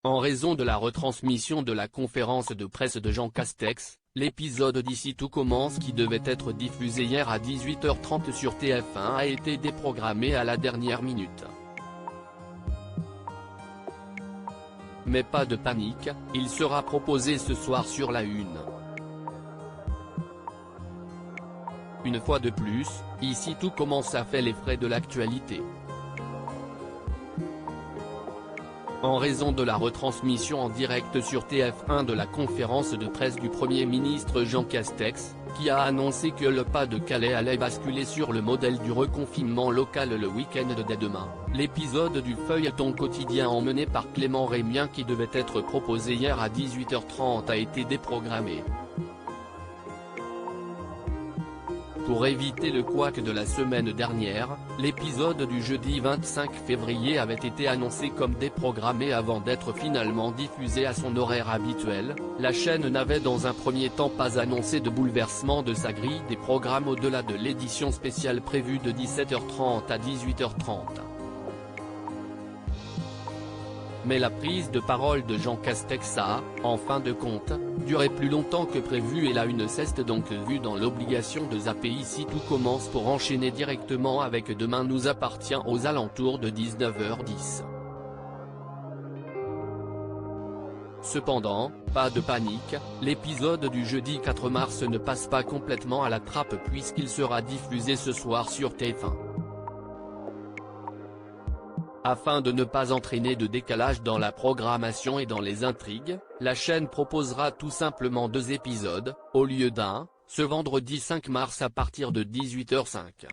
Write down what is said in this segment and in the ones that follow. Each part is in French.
En raison de la retransmission de la conférence de presse de Jean Castex, l'épisode d'Ici tout commence qui devait être diffusé hier à 18h30 sur TF1 a été déprogrammé à la dernière minute. Mais pas de panique, il sera proposé ce soir sur la Une. Une fois de plus, Ici tout commence a fait les frais de l'actualité. En raison de la retransmission en direct sur TF1 de la conférence de presse du Premier ministre Jean Castex, qui a annoncé que le Pas-de-Calais allait basculer sur le modèle du reconfinement local le week-end dès demain, l'épisode du feuilleton quotidien emmené par Clément Rémien qui devait être proposé hier à 18h30 a été déprogrammé. Pour éviter le couac de la semaine dernière, l'épisode du jeudi 25 février avait été annoncé comme déprogrammé avant d'être finalement diffusé à son horaire habituel. La chaîne n'avait dans un premier temps pas annoncé de bouleversement de sa grille des programmes au-delà de l'édition spéciale prévue de 17h30 à 18h30. Mais la prise de parole de Jean Castex a, en fin de compte, duré plus longtemps que prévu et la Une s'est donc vue dans l'obligation de zapper Ici tout commence pour enchaîner directement avec Demain nous appartient aux alentours de 19h10. Cependant, pas de panique, l'épisode du jeudi 4 mars ne passe pas complètement à la trappe puisqu'il sera diffusé ce soir sur TF1. Afin de ne pas entraîner de décalage dans la programmation et dans les intrigues, la chaîne proposera tout simplement 2 épisodes, au lieu d'un, ce vendredi 5 mars à partir de 18h05.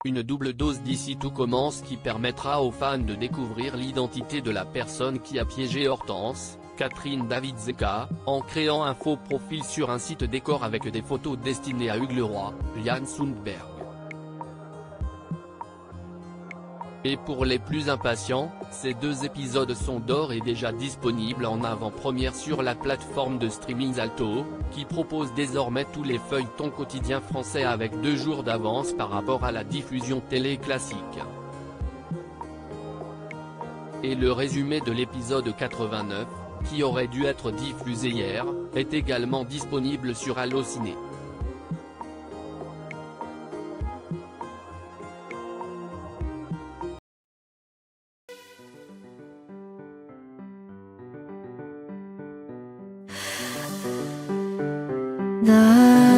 Une double dose d'Ici tout commence qui permettra aux fans de découvrir l'identité de la personne qui a piégé Hortense, Catherine David-Zeka, en créant un faux profil sur un site décor avec des photos destinées à Hugues Leroy, Liane Sundberg. Et pour les plus impatients, ces 2 épisodes sont d'ores et déjà disponibles en avant-première sur la plateforme de streaming Salto, qui propose désormais tous les feuilletons quotidiens français avec 2 jours d'avance par rapport à la diffusion télé classique. Et le résumé de l'épisode 89, qui aurait dû être diffusé hier, est également disponible sur Allociné. 나